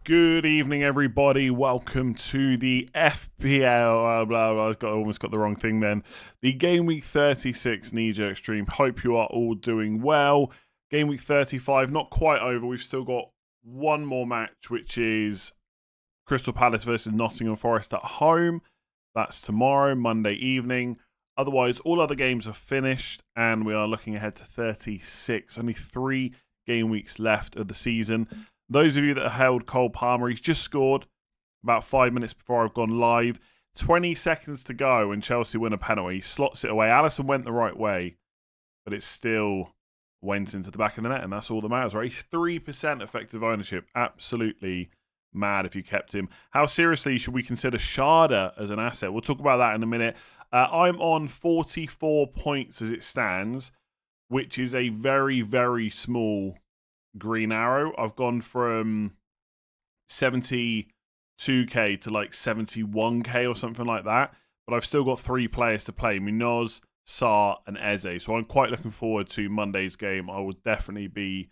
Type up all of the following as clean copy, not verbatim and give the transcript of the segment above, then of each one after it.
Good evening, everybody. Welcome to the FPL. I almost got the wrong thing then. The Game Week 36 knee-jerk stream. Hope you are all doing well. Game Week 35, not quite over. We've still got one more match, which is Crystal Palace versus Nottingham Forest at home. That's tomorrow, Monday evening. Otherwise, all other games are finished, and we are looking ahead to 36. Only 3 game weeks left of the season. Those of you that held Cole Palmer, he's just scored about 5 minutes before I've gone live. 20 seconds to go and Chelsea win a penalty. He slots it away. Alisson went the right way, but it still went into the back of the net, and that's all that matters, right? He's 3% effective ownership. Absolutely mad if you kept him. How seriously should we consider Sharda as an asset? We'll talk about that in a minute. I'm on 44 points as it stands, which is a very, very small green arrow. I've gone from 72k to like 71k or something like that, but I've still got 3 players to play: Munoz, Sarr and Eze. So I'm quite looking forward to Monday's game. I will definitely be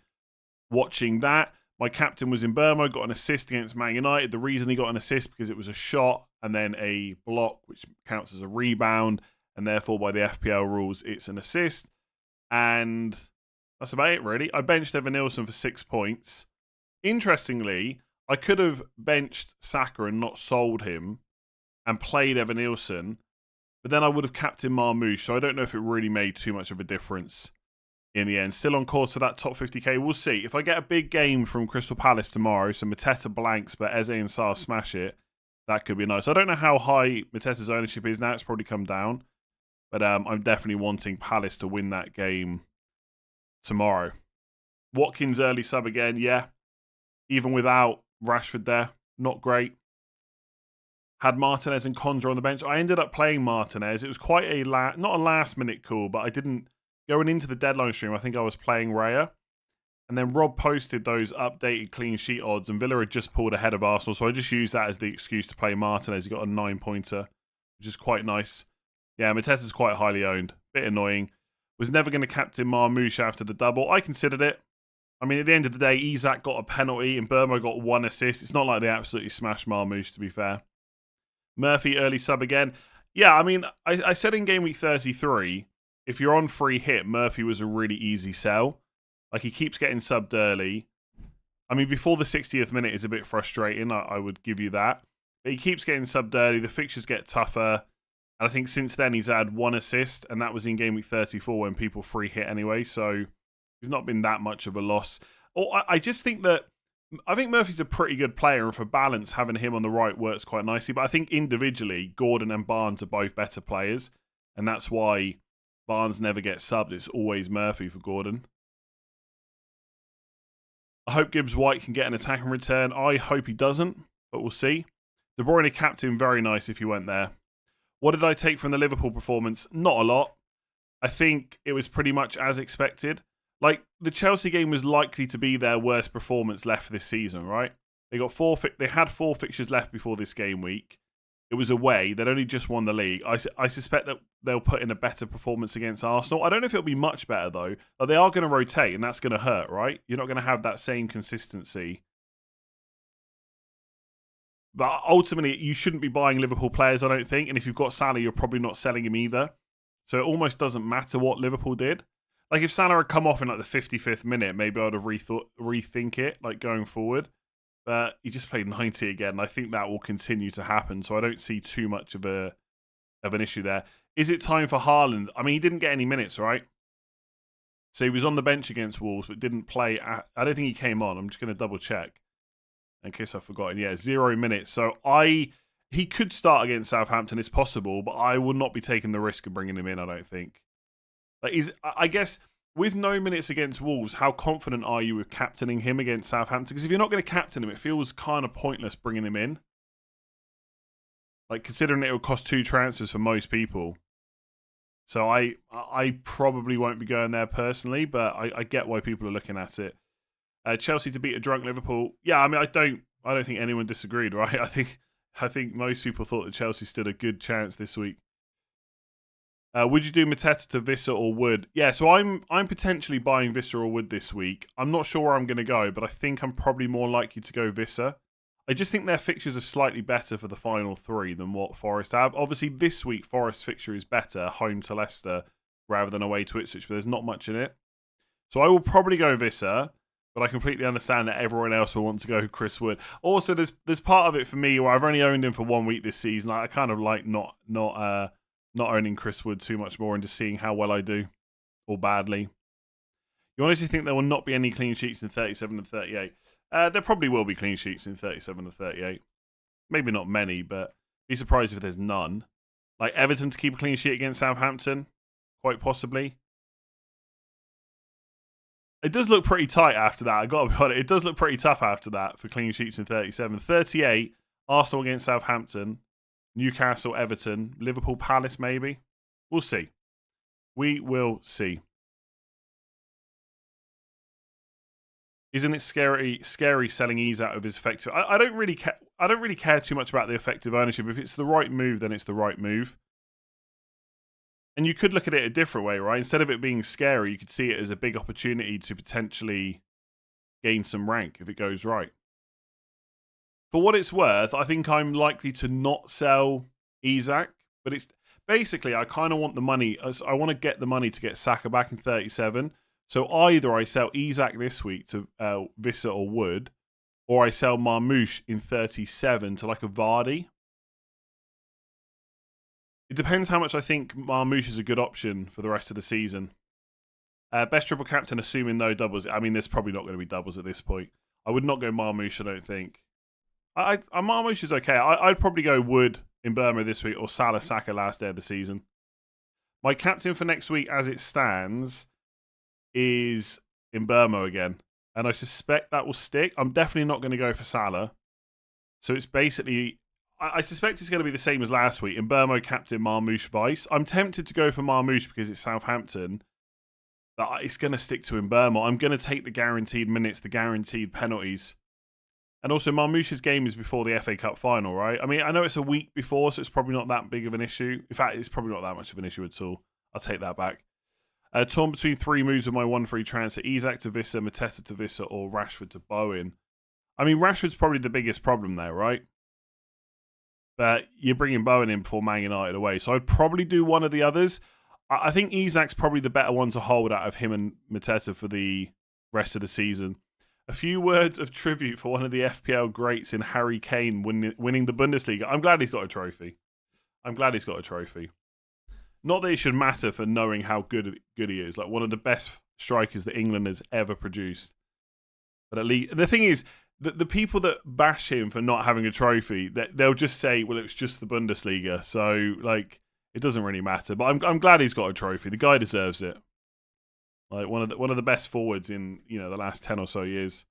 watching that. My captain was in Burma, got an assist against Man United. The reason he got an assist because it was a shot and then a block, which counts as a rebound, and therefore by the FPL rules it's an assist. And that's about it, really. I benched Evan Nilsson for 6 points. Interestingly, I could have benched Saka and not sold him and played Evan Nilsson, but then I would have captained Marmoush, so I don't know if it really made too much of a difference in the end. Still on course for that top 50k. We'll see. If I get a big game from Crystal Palace tomorrow, so Mateta blanks, but Eze and Sarr smash it, that could be nice. I don't know how high Mateta's ownership is now. It's probably come down, but I'm definitely wanting Palace to win that game tomorrow. Watkins early sub again, yeah. Even without Rashford there, not great. Had Martinez and Conjure on the bench. I ended up playing Martinez. It was quite a not a last minute call, but I didn't going into the deadline stream. I think I was playing Raya, and then Rob posted those updated clean sheet odds, and Villa had just pulled ahead of Arsenal, so I just used that as the excuse to play Martinez. He got a 9-pointer, which is quite nice. Yeah, Mateta's quite highly owned. Bit annoying. Was never going to captain Marmoush after the double. I considered it. I mean, at the end of the day, Isak got a penalty and Burma got 1 assist. It's not like they absolutely smashed Marmoush, to be fair. Murphy early sub again. Yeah, I mean, I said in Game Week 33, if you're on free hit, Murphy was a really easy sell. Like, he keeps getting subbed early. I mean, before the 60th minute is a bit frustrating. I would give you that. But he keeps getting subbed early. The fixtures get tougher. And I think since then he's had 1 assist, and that was in Game Week 34 when people free hit anyway, so he's not been that much of a loss. I just think that, I think Murphy's a pretty good player, and for balance, having him on the right works quite nicely, but I think individually, Gordon and Barnes are both better players, and that's why Barnes never gets subbed. It's always Murphy for Gordon. I hope Gibbs White can get an attacking return. I hope he doesn't, but we'll see. De Bruyne captain, very nice if you went there. What did I take from the Liverpool performance? Not a lot. I think it was pretty much as expected. Like, the Chelsea game was likely to be their worst performance left this season, right? They had 4 fixtures left before this game week. It was away. They'd only just won the league. I suspect that they'll put in a better performance against Arsenal. I don't know if it'll be much better, though. But they are going to rotate, and that's going to hurt, right? You're not going to have that same consistency. But ultimately, you shouldn't be buying Liverpool players, I don't think. And if you've got Salah, you're probably not selling him either. So it almost doesn't matter what Liverpool did. Like, if Salah had come off in like the 55th minute, maybe I'd have rethink it, like, going forward. But he just played 90 again. I think that will continue to happen. So I don't see too much of an issue there. Is it time for Haaland? I mean, he didn't get any minutes, right? So he was on the bench against Wolves, but didn't play. I don't think he came on. I'm just going to double check in case I've forgotten. Yeah, 0 minutes. So he could start against Southampton. It's possible, but I will not be taking the risk of bringing him in, I don't think. Like, I guess with no minutes against Wolves, how confident are you with captaining him against Southampton? Because if you're not going to captain him, it feels kind of pointless bringing him in. Like, considering it will cost 2 transfers for most people. So I probably won't be going there personally, but I get why people are looking at it. Chelsea to beat a drunk Liverpool. Yeah, I mean, I don't think anyone disagreed, right? I think most people thought that Chelsea stood a good chance this week. Would you do Mateta to Vissa or Wood? Yeah, so I'm potentially buying Vissa or Wood this week. I'm not sure where I'm going to go, but I think I'm probably more likely to go Vissa. I just think their fixtures are slightly better for the final 3 than what Forest have. Obviously, this week, Forest's fixture is better, home to Leicester rather than away to Ipswich, but there's not much in it. So I will probably go Visser, but I completely understand that everyone else will want to go Chris Wood. Also, there's part of it for me where I've only owned him for 1 week this season. I kind of like not owning Chris Wood too much more and just seeing how well I do, or badly. You honestly think there will not be any clean sheets in 37 and 38? There probably will be clean sheets in 37 and 38. Maybe not many, but be surprised if there's none. Like Everton to keep a clean sheet against Southampton, quite possibly. It does look pretty tight after that. I got to be honest. It does look pretty tough after that for clean sheets in 37. 38, Arsenal against Southampton, Newcastle, Everton, Liverpool, Palace, maybe. We'll see. We will see. Isn't it scary selling ease out of his effective? I don't really care. I don't really care too much about the effective ownership. If it's the right move, then it's the right move. And you could look at it a different way, right? Instead of it being scary, you could see it as a big opportunity to potentially gain some rank if it goes right. For what it's worth, I think I'm likely to not sell Isak, but it's basically I kind of want the money. I want to get the money to get Saka back in 37. So either I sell Isak this week to Visser or Wood, or I sell Marmoush in 37 to like a Vardy. It depends how much I think Marmoush is a good option for the rest of the season. Best triple captain, assuming no doubles. I mean, there's probably not going to be doubles at this point. I would not go Marmoush, I don't think. Marmoush is okay. I'd probably go Wood in Burma this week or Salah Saka last day of the season. My captain for next week, as it stands, is in Burma again. And I suspect that will stick. I'm definitely not going to go for Salah. So it's basically... I suspect it's going to be the same as last week. In Burma, captain Marmoush Vice. I'm tempted to go for Marmoush because it's Southampton. But it's going to stick to in Burma. I'm going to take the guaranteed minutes, the guaranteed penalties. And also, Marmoush's game is before the FA Cup final, right? I mean, I know it's a week before, so it's probably not that big of an issue. In fact, it's probably not that much of an issue at all. I'll take that back. Torn between 3 moves with my 1 free transfer. Isak to Visser, Mateta to Visser, or Rashford to Bowen. I mean, Rashford's probably the biggest problem there, right? But you're bringing Bowen in before Man United away. So I'd probably do one of the others. I think Isak's probably the better one to hold out of him and Mateta for the rest of the season. A few words of tribute for one of the FPL greats in Harry Kane winning the Bundesliga. I'm glad he's got a trophy. Not that it should matter for knowing how good he is. Like one of the best strikers that England has ever produced. But at least the thing is, the people that bash him for not having a trophy, they'll just say, "Well, it's just the Bundesliga, so like it doesn't really matter." But I'm glad he's got a trophy. The guy deserves it. Like one of the best forwards in the last 10 or so years.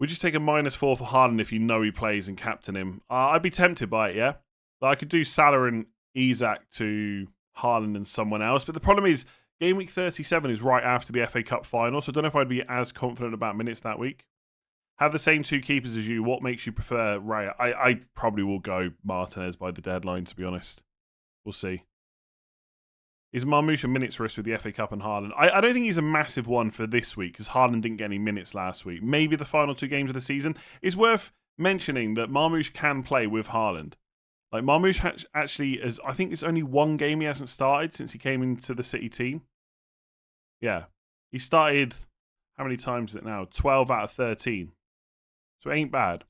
Would you take a -4 for Haaland if you know he plays and captain him? I'd be tempted by it, yeah. Like I could do Salah and Isak to Haaland and someone else. But the problem is, Gameweek 37 is right after the FA Cup final, so I don't know if I'd be as confident about minutes that week. Have the same 2 keepers as you. What makes you prefer Raya? I probably will go Martinez by the deadline, to be honest. We'll see. Is Marmoush a minutes risk with the FA Cup and Haaland? I don't think he's a massive one for this week, because Haaland didn't get any minutes last week. Maybe the final 2 games of the season. It's worth mentioning that Marmoush can play with Haaland. Like Marmoush actually is, I think it's only 1 game he hasn't started since he came into the City team. Yeah. He started, how many times is it now? 12 out of 13. So it ain't bad.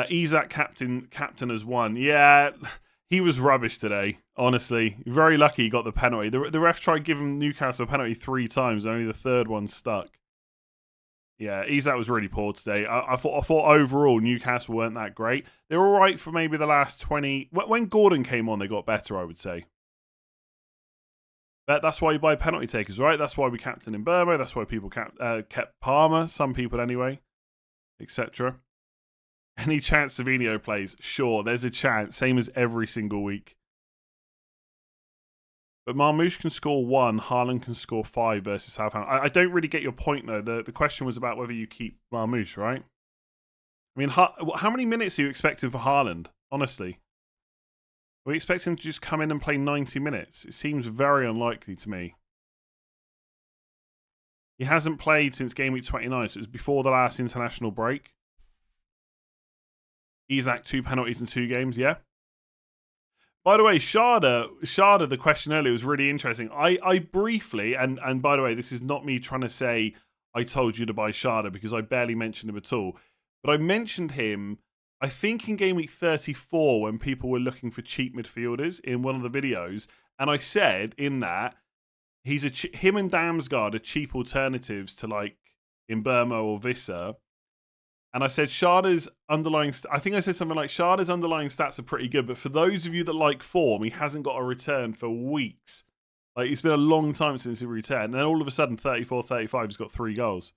Isak captain as 1. Yeah, he was rubbish today, honestly. Very lucky he got the penalty. The ref tried giving Newcastle a penalty 3 times, only the 3rd one stuck. Yeah, Isak was really poor today. I thought overall Newcastle weren't that great. They were all right for maybe the last 20. When Gordon came on, they got better, I would say. But that's why you buy penalty takers, right? That's why we captain in Burma. That's why people kept Palmer. Some people anyway, etc. Any chance Savinho plays? Sure, there's a chance. Same as every single week. But Marmoush can score 1, Haaland can score 5 versus Southampton. I don't really get your point, though. The question was about whether you keep Marmoush, right? I mean, how many minutes are you expecting for Haaland, honestly? Are we expecting him to just come in and play 90 minutes? It seems very unlikely to me. He hasn't played since game week 29, so it was before the last international break. Isak, 2 penalties in 2 games, yeah. By the way, Sharda, the question earlier was really interesting. I briefly, and by the way, this is not me trying to say I told you to buy Sharda because I barely mentioned him at all. But I mentioned him, I think in game week 34 when people were looking for cheap midfielders in one of the videos. And I said in that, him and Damsgaard are cheap alternatives to like Mbeumo or Visser. And I said Sharda's underlying... I think I said something like, Sharda's underlying stats are pretty good, but for those of you that like form, he hasn't got a return for weeks. Like, it's been a long time since he returned. And then all of a sudden, 34, 35, he's got 3 goals.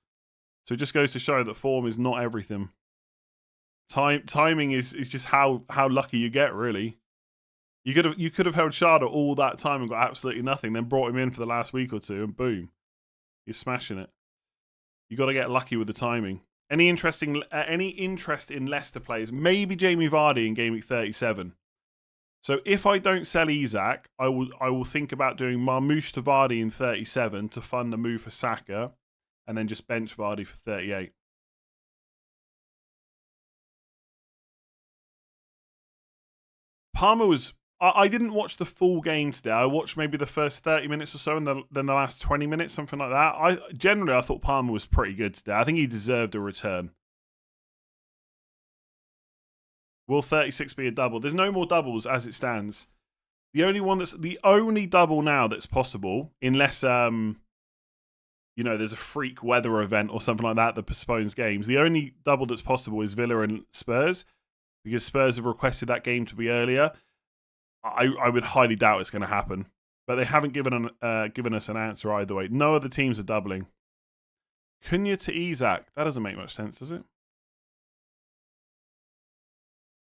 So it just goes to show that form is not everything. Timing is just how lucky you get, really. You could have held Sharda all that time and got absolutely nothing, then brought him in for the last week or two, and boom. You're smashing it. You got to get lucky with the timing. Any interest in Leicester players? Maybe Jamie Vardy in game week 37. So if I don't sell Isak, I will think about doing Marmoush to Vardy in 37 to fund the move for Saka, and then just bench Vardy for 38. Palmer was... I didn't watch the full game today. I watched maybe the first 30 minutes or so and then the last 20 minutes, something like that. I thought Palmer was pretty good today. I think he deserved a return. Will 36 be a double? There's no more doubles as it stands. The only double now that's possible, unless there's a freak weather event or something like that postpones games. The only double that's possible is Villa and Spurs, because Spurs have requested that game to be earlier. I would highly doubt it's going to happen. But they haven't given us an answer either way. No other teams are doubling. Cunha to Isak. That doesn't make much sense, does it?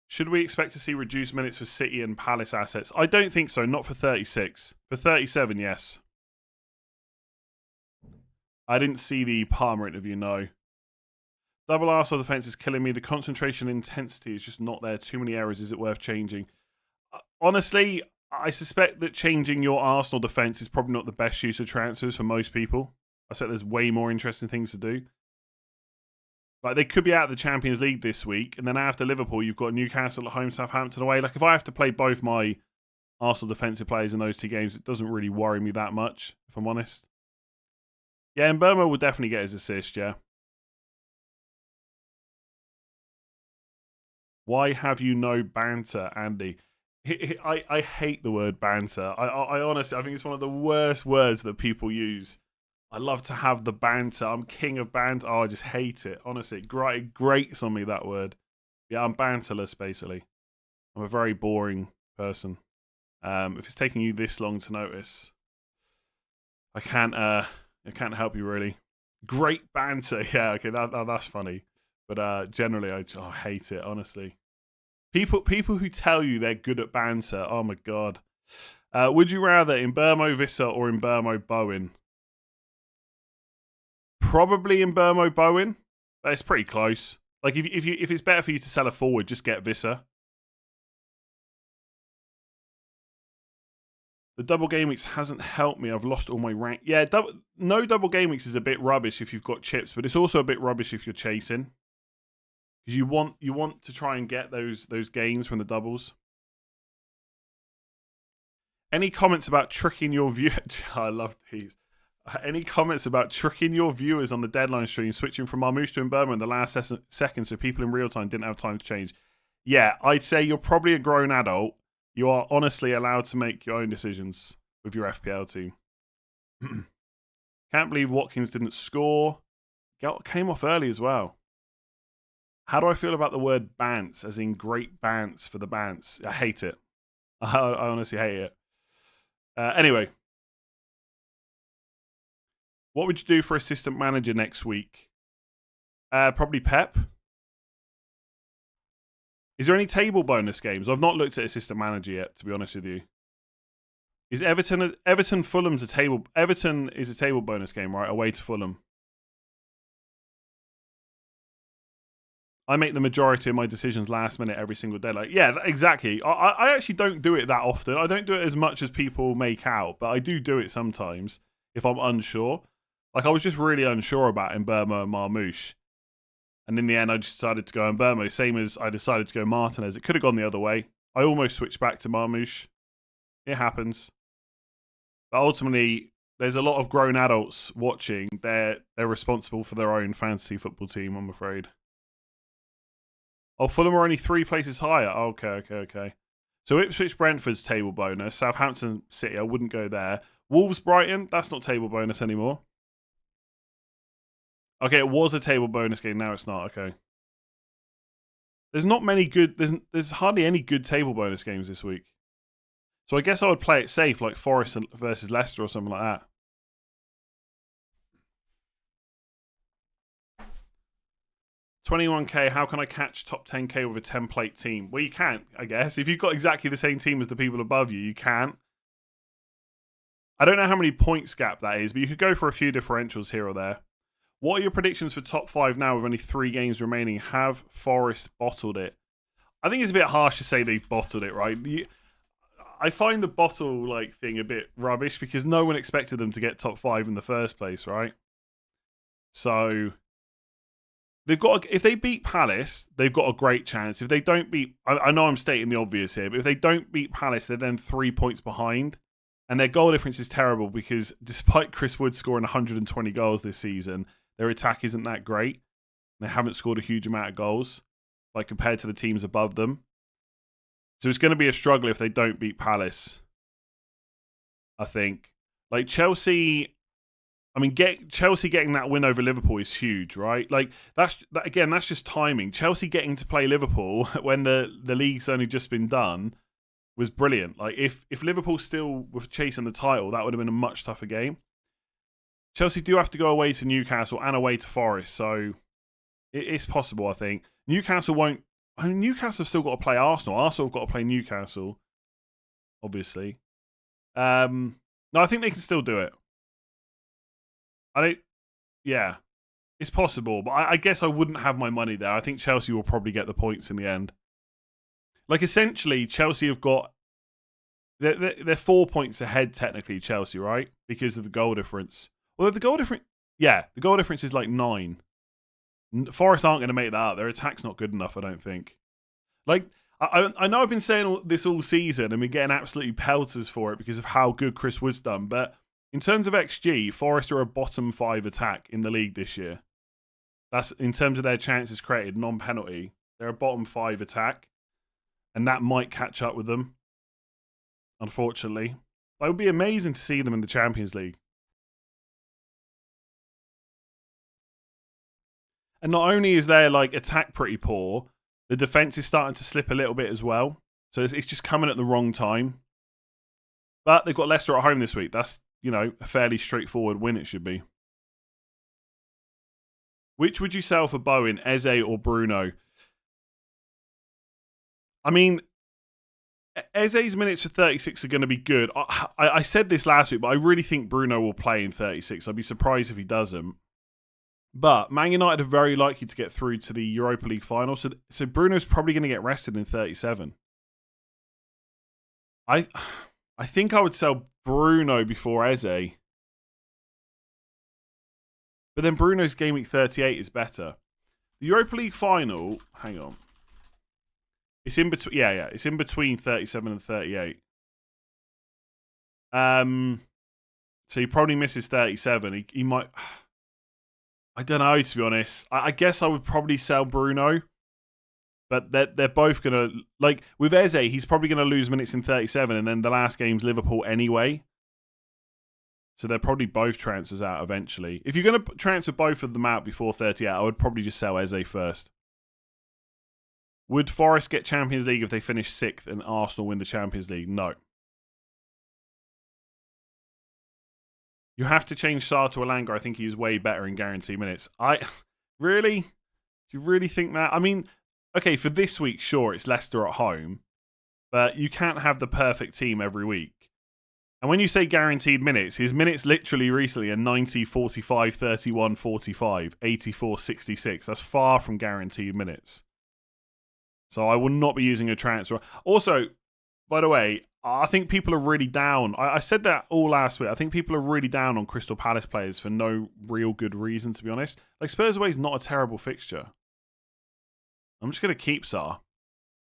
Should we expect to see reduced minutes for City and Palace assets? I don't think so. Not for 36. For 37, yes. I didn't see the Palmer interview, no. Double Arsenal defence is killing me. The concentration intensity is just not there. Too many errors. Is it worth changing? Honestly, I suspect that changing your Arsenal defence is probably not the best use of transfers for most people. I suspect there's way more interesting things to do. Like, they could be out of the Champions League this week, and then after Liverpool, you've got Newcastle at home, Southampton away. Like, if I have to play both my Arsenal defensive players in those 2 games, it doesn't really worry me that much, if I'm honest. Yeah, and Mbeumo will definitely get his assist, yeah. Why have you no banter, Andy? I hate the word banter. I honestly, I think it's one of the worst words that people use. I love to have the banter. I'm king of banter. Oh, I just hate it. Honestly, it grates on me, that word. Yeah, I'm banterless, basically. I'm a very boring person. If it's taking you this long to notice, I can't help you, really. Great banter. Yeah, okay, that's funny. But generally, I hate it, honestly. People who tell you they're good at banter, oh my god. Would you rather Mbeumo Visser or Mbeumo Bowen? Probably Mbeumo Bowen. But it's pretty close. Like, if it's better for you to sell a forward, just get Visser. The double game weeks hasn't helped me. I've lost all my rank. Yeah, no double game weeks is a bit rubbish if you've got chips, but it's also a bit rubbish if you're chasing. Because you want to try and get those gains from the doubles. Any comments about tricking your viewers? I love these. Any comments about tricking your viewers on the deadline stream, switching from Marmoush to Mbeumo in the last second so people in real time didn't have time to change? Yeah, I'd say you're probably a grown adult. You are honestly allowed to make your own decisions with your FPL team. Can't believe Watkins didn't score. Came off early as well. How do I feel about the word bants, as in great bants for the bants? I hate it. I honestly hate it. Anyway. What would you do for assistant manager next week? Probably Pep. Is there any table bonus games? I've not looked at assistant manager yet, to be honest with you. Is Everton Fulham's a table? Everton is a table bonus game, right? Away to Fulham. I make the majority of my decisions last minute every single day. Like, yeah, exactly. I actually don't do it that often. I don't do it as much as people make out, but I do it sometimes if I'm unsure. Like, I was just really unsure about Mbermo and Marmoush. And in the end, I just decided to go Mbermo, same as I decided to go Martinez. It could have gone the other way. I almost switched back to Marmoush. It happens. But ultimately, there's a lot of grown adults watching. They're responsible for their own fantasy football team, I'm afraid. Oh, Fulham are only 3 places higher. Okay. So Ipswich Brentford's table bonus. Southampton City, I wouldn't go there. Wolves Brighton, that's not table bonus anymore. Okay, it was a table bonus game. Now it's not. Okay. There's not many good. There's hardly any good table bonus games this week. So I guess I would play it safe, like Forest versus Leicester or something like that. 21k, how can I catch top 10k with a template team? Well, you can't, I guess. If you've got exactly the same team as the people above you, you can't. I don't know how many points gap that is, but you could go for a few differentials here or there. What are your predictions for top 5 now with only 3 games remaining? Have Forest bottled it? I think it's a bit harsh to say they've bottled it, right? I find the bottle thing a bit rubbish because no one expected them to get top 5 in the first place, right? So they've got, if they beat Palace, they've got a great chance. If they don't beat, I know I'm stating the obvious here, but if they don't beat Palace, they're then 3 points behind. And their goal difference is terrible because despite Chris Wood scoring 120 goals this season, their attack isn't that great. They haven't scored a huge amount of goals, compared to the teams above them. So it's going to be a struggle if they don't beat Palace, I think. Chelsea, Chelsea getting that win over Liverpool is huge, right? That's just timing. Chelsea getting to play Liverpool when the league's only just been done was brilliant. If Liverpool still were chasing the title, that would have been a much tougher game. Chelsea do have to go away to Newcastle and away to Forest, so it's possible, I think. Newcastle won't... Newcastle have still got to play Arsenal. Arsenal have got to play Newcastle, obviously. No, I think they can still do it. Yeah, it's possible, but I guess I wouldn't have my money there. I think Chelsea will probably get the points in the end. Essentially, Chelsea have got... They're 4 points ahead, technically, Chelsea, right? Because of the goal difference. Although the goal difference... Yeah, the goal difference is 9. Forest aren't going to make that up. Their attack's not good enough, I don't think. I know I've been saying this all season and been getting absolutely pelters for it because of how good Chris Wood's done, but in terms of XG, Forest are a bottom 5 attack in the league this year. That's in terms of their chances created, non-penalty. They're a bottom 5 attack, and that might catch up with them, unfortunately. It would be amazing to see them in the Champions League. And not only is their attack pretty poor, the defense is starting to slip a little bit as well. So it's just coming at the wrong time. But they've got Leicester at home this week. That's, a fairly straightforward win it should be. Which would you sell for Bowen, Eze or Bruno? Eze's minutes for 36 are going to be good. I said this last week, but I really think Bruno will play in 36. I'd be surprised if he doesn't. But Man United are very likely to get through to the Europa League final, so Bruno's probably going to get rested in 37. I think I would sell Bruno before Eze. But then Bruno's game week 38 is better. The Europa League final, hang on. It's in between, yeah, it's in between 37 and 38. So he probably misses 37. He might... I don't know, to be honest. I guess I would probably sell Bruno. But they're both going to... with Eze, he's probably going to lose minutes in 37, and then the last game's Liverpool anyway. So they're probably both transfers out eventually. If you're going to transfer both of them out before 38, I would probably just sell Eze first. Would Forest get Champions League if they finish 6th and Arsenal win the Champions League? No. You have to change Sarr to Elanga. I think he's way better in guaranteed minutes. Really? Do you really think that? Okay, for this week, sure, it's Leicester at home. But you can't have the perfect team every week. And when you say guaranteed minutes, his minutes literally recently are 90, 45, 31, 45, 84, 66. That's far from guaranteed minutes. So I will not be using a transfer. Also, by the way, I think people are really down. I said that all last week. I think people are really down on Crystal Palace players for no real good reason, to be honest. Like, Spurs away is not a terrible fixture. I'm just going to keep Sarr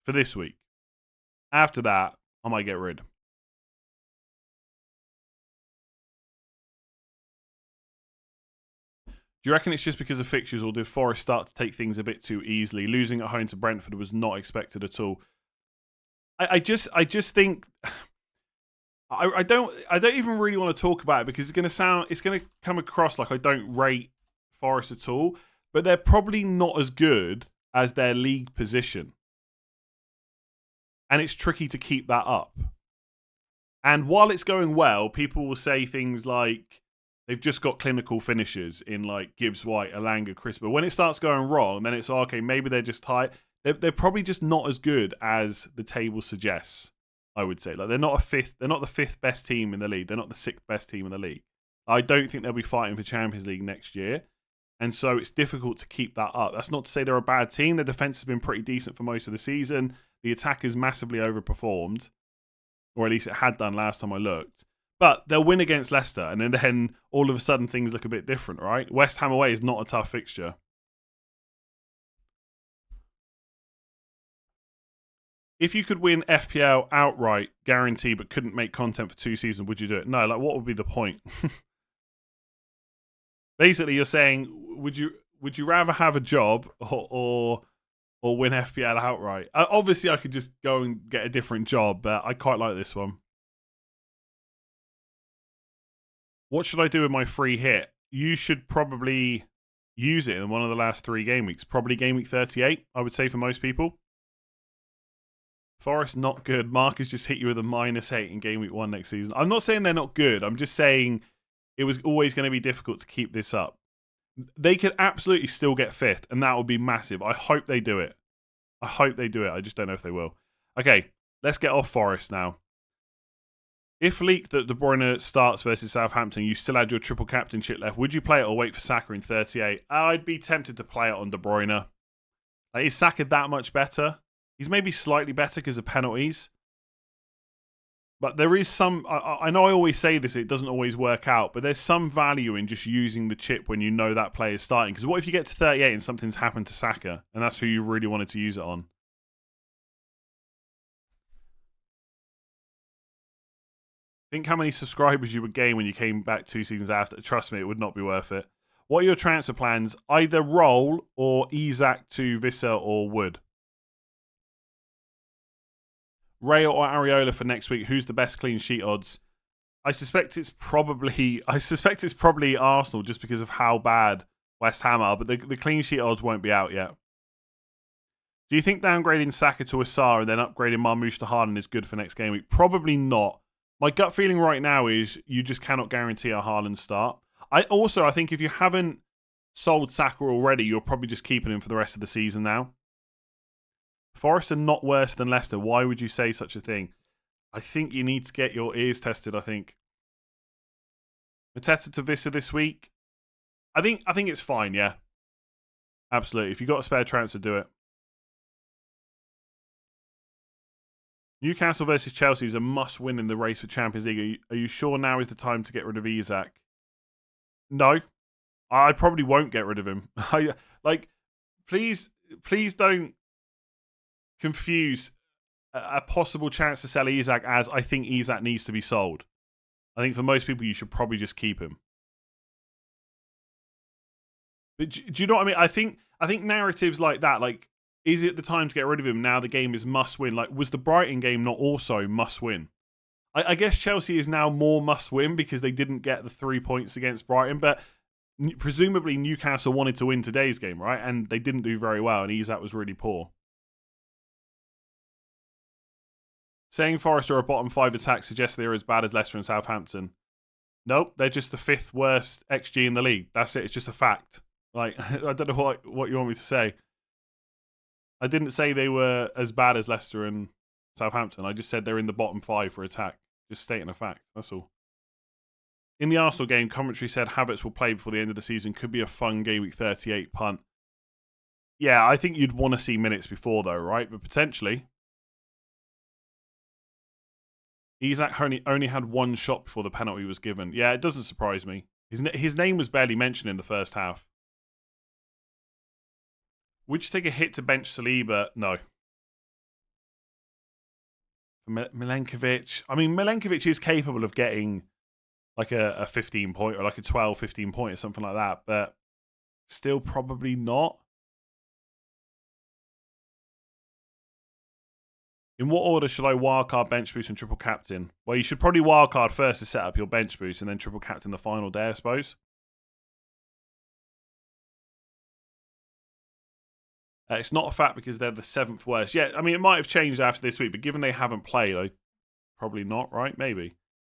for this week. After that, I might get rid. Do you reckon it's just because of fixtures, or did Forest start to take things a bit too easily? Losing at home to Brentford was not expected at all. I just think I don't even really want to talk about it because it's going to come across like I don't rate Forest at all, but they're probably not as good as their league position. And it's tricky to keep that up. And while it's going well, people will say things like they've just got clinical finishers in like Gibbs White, Elanga, Chris. But when it starts going wrong, then it's okay, maybe they're just tight. They're probably just not as good as the table suggests, I would say. Like they're not the fifth best team in the league. They're not the sixth best team in the league. I don't think they'll be fighting for Champions League next year. And so it's difficult to keep that up. That's not to say they're a bad team. Their defense has been pretty decent for most of the season. The attack has massively overperformed, or at least it had done last time I looked. But they'll win against Leicester, and then all of a sudden things look a bit different, right? West Ham away is not a tough fixture. If you could win FPL outright, guarantee, but couldn't make content for 2 seasons, would you do it? No, like what would be the point? Basically, you're saying, would you rather have a job or win FPL outright? Obviously, I could just go and get a different job, but I quite like this one. What should I do with my free hit? You should probably use it in one of the last 3 game weeks. Probably game week 38, I would say, for most people. Forest, not good. Mark has just hit you with a -8 in game week 1 next season. I'm not saying they're not good. I'm just saying it was always going to be difficult to keep this up. They could absolutely still get 5th, and that would be massive. I hope they do it. I just don't know if they will. Okay, let's get off Forest now. If leaked that De Bruyne starts versus Southampton, you still had your triple captainship left, would you play it or wait for Saka in 38? I'd be tempted to play it on De Bruyne. Like, is Saka that much better? He's maybe slightly better because of penalties. But there is some... I know I always say this, it doesn't always work out, but there's some value in just using the chip when you know that player's starting. Because what if you get to 38 and something's happened to Saka, and that's who you really wanted to use it on? Think how many subscribers you would gain when you came back 2 seasons after. Trust me, it would not be worth it. What are your transfer plans? Either Roll or Isak to Vissa or Wood. Ray or Areola for next week. Who's the best clean sheet odds? I suspect it's probably Arsenal just because of how bad West Ham are, but the clean sheet odds won't be out yet. Do you think downgrading Saka to Asar and then upgrading Marmoush to Haaland is good for next game week? Probably not. My gut feeling right now is you just cannot guarantee a Haaland start. I think if you haven't sold Saka already, you're probably just keeping him for the rest of the season now. Forest are not worse than Leicester. Why would you say such a thing? I think you need to get your ears tested, I think. Mateta to Vissa this week. I think it's fine, yeah. Absolutely. If you've got a spare transfer, do it. Newcastle versus Chelsea is a must-win in the race for Champions League. Are you sure now is the time to get rid of Isak? No. I probably won't get rid of him. Please don't confuse a possible chance to sell Isak as I think Isak needs to be sold. I think for most people, you should probably just keep him. But do you know what I mean? I think narratives like that, like, is it the time to get rid of him now the game is must-win? Like, was the Brighton game not also must-win? I guess Chelsea is now more must-win because they didn't get the 3 points against Brighton, but presumably Newcastle wanted to win today's game, right? And they didn't do very well, and Isak was really poor. Saying Forest are a bottom 5 attack suggests they're as bad as Leicester and Southampton. Nope, they're just the 5th worst XG in the league. That's it. It's just a fact. Like, I don't know what you want me to say. I didn't say they were as bad as Leicester and Southampton. I just said they're in the bottom 5 for attack. Just stating a fact. That's all. In the Arsenal game, commentary said Havertz will play before the end of the season. Could be a fun game week 38 punt. Yeah, I think you'd want to see minutes before though, right? But potentially. Isak only had one shot before the penalty was given. Yeah, it doesn't surprise me. His name was barely mentioned in the first half. Would you take a hit to bench Saliba? No. Milenkovic. I mean, Milenkovic is capable of getting like a 15 point or like a 12, 15 point or something like that, but still probably not. In what order should I wildcard, bench boost, and triple captain? Well, you should probably wildcard first to set up your bench boost and then triple captain the final day, I suppose. It's not a fact because they're the 7th worst. Yeah, I mean, it might have changed after this week, but given they haven't played, probably not, right? Maybe.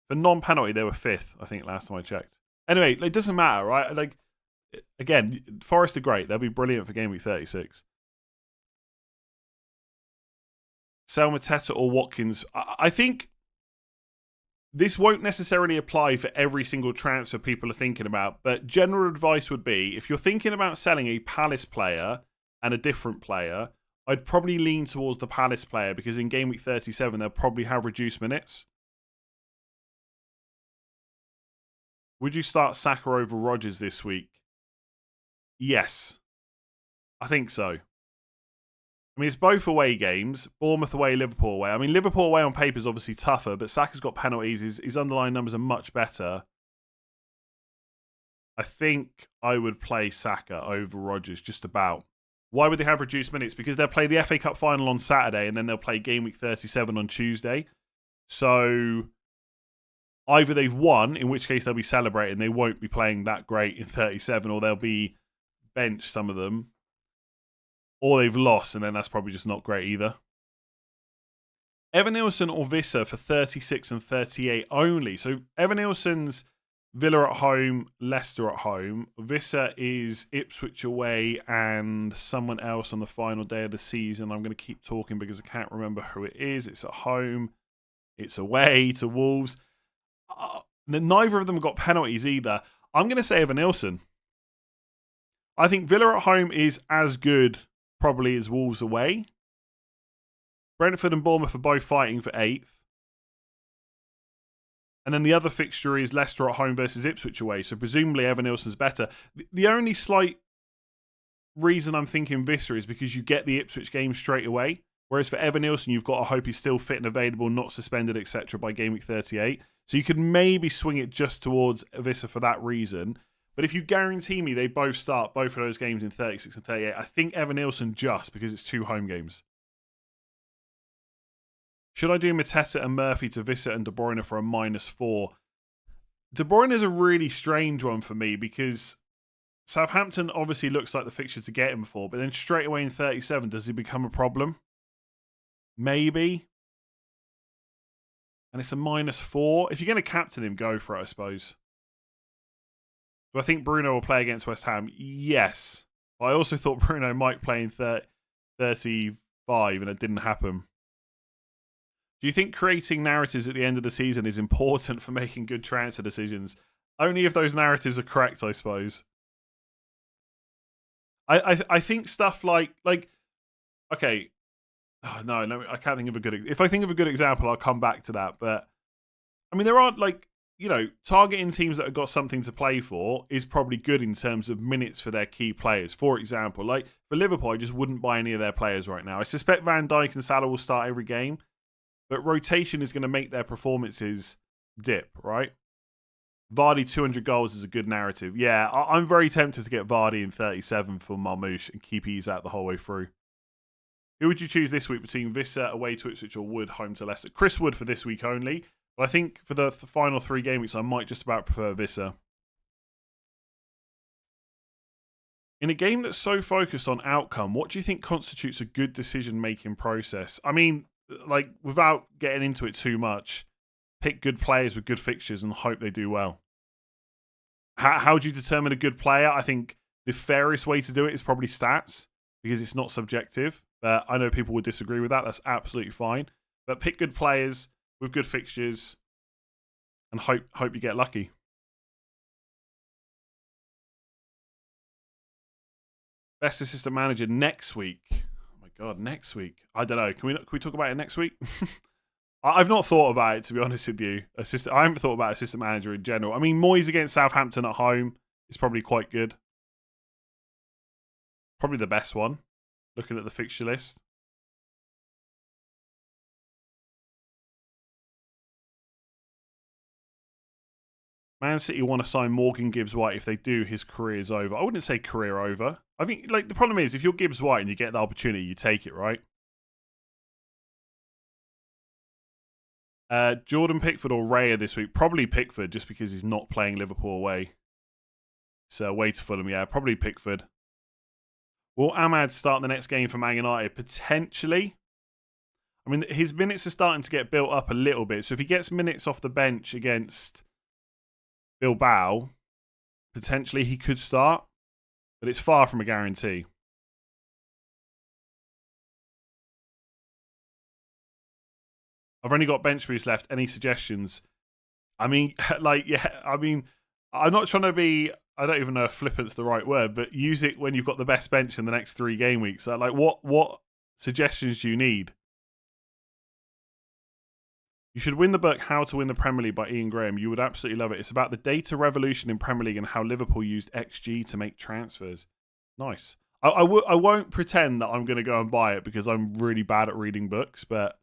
For non-penalty, they were 5th, I think, last time I checked. Anyway, it doesn't matter, right? Like, again, Forest are great. They'll be brilliant for Game Week 36. Sell Mateta or Watkins. I think this won't necessarily apply for every single transfer people are thinking about, but general advice would be, if you're thinking about selling a Palace player and a different player, I'd probably lean towards the Palace player because in Game Week 37, they'll probably have reduced minutes. Would you start Saka over Rodgers this week? Yes. I think so. I mean, it's both away games. Bournemouth away, Liverpool away. I mean, Liverpool away on paper is obviously tougher, but Saka's got penalties. His underlying numbers are much better. I think I would play Saka over Rodgers, just about. Why would they have reduced minutes? Because they'll play the FA Cup final on Saturday and then they'll play Game Week 37 on Tuesday. So either they've won, in which case they'll be celebrating. They won't be playing that great in 37, or they'll be benched, some of them. Or they've lost, and then that's probably just not great either. Evan Nilsson or Visser for 36 and 38 only. So Evan Nilsson's Villa at home, Leicester at home. Visser is Ipswich away and someone else on the final day of the season. I'm going to keep talking because I can't remember who it is. It's at home. It's away to Wolves. Neither of them got penalties either. I'm going to say Evan Nilsson. I think Villa at home is as good probably as Wolves away. Brentford and Bournemouth are both fighting for 8th. And then the other fixture is Leicester at home versus Ipswich away. So presumably Evan Nilsson's better. The only slight reason I'm thinking Visser is because you get the Ipswich game straight away. Whereas for Evan Nilsson, you've got to hope he's still fit and available, not suspended, etc. by Game Week 38. So you could maybe swing it just towards Visser for that reason. But if you guarantee me they both start both of those games in 36 and 38, I think Evan Nilsson just because it's 2 home games. Should I do Mateta and Murphy to Visser and De Bruyne for a -4? De Bruyne is a really strange one for me because Southampton obviously looks like the fixture to get him for, but then straight away in 37, does he become a problem? Maybe. And it's a -4. If you're going to captain him, go for it, I suppose. Do I think Bruno will play against West Ham? Yes. But I also thought Bruno might play in 35 and it didn't happen. Do you think creating narratives at the end of the season is important for making good transfer decisions? Only if those narratives are correct, I suppose. I think stuff like okay. Oh, no, I can't think of a good. If I think of a good example, I'll come back to that. But I mean, there aren't targeting teams that have got something to play for is probably good in terms of minutes for their key players. For example, like for Liverpool, I just wouldn't buy any of their players right now. I suspect Van Dijk and Salah will start every game, but rotation is going to make their performances dip, right? Vardy 200 goals is a good narrative. Yeah, I'm very tempted to get Vardy in 37 for Marmoush and keep ease out the whole way through. Who would you choose this week between Visser away to Ipswich or Wood home to Leicester? Chris Wood for this week only. But I think for the final 3 game weeks, I might just about prefer Visser. In a game that's so focused on outcome, what do you think constitutes a good decision-making process? I mean, without getting into it too much, pick good players with good fixtures and hope they do well. How do you determine a good player? I think the fairest way to do it is probably stats because it's not subjective. But I know people would disagree with that. That's absolutely fine. But pick good players with good fixtures and hope you get lucky. Best assistant manager next week. Oh my God, next week. I don't know. Can we talk about it next week? I've not thought about it, to be honest with you. I haven't thought about assistant manager in general. I mean, Moyes against Southampton at home is probably quite good. Probably the best one, looking at the fixture list. Man City want to sign Morgan Gibbs-White. If they do, his career is over. I wouldn't say career over. I think, like, the problem is, if you're Gibbs-White and you get the opportunity, you take it, right? Jordan Pickford or Raya this week? Probably Pickford, just because he's not playing Liverpool away. So away to Fulham, yeah, probably Pickford. Will Ahmad start the next game for Man United? Potentially. I mean, his minutes are starting to get built up a little bit. So if he gets minutes off the bench against Bilbao, potentially he could start. But it's far from a guarantee. I've only got bench boost left. Any suggestions? I mean, I'm not trying to be, I don't even know if flippant's the right word, but use it when you've got the best bench in the next 3 game weeks. So, like, what suggestions do you need? You should win the book How to Win the Premier League by Ian Graham. You would absolutely love it. It's about the data revolution in Premier League and how Liverpool used XG to make transfers. Nice. I won't pretend that I'm going to go and buy it because I'm really bad at reading books, but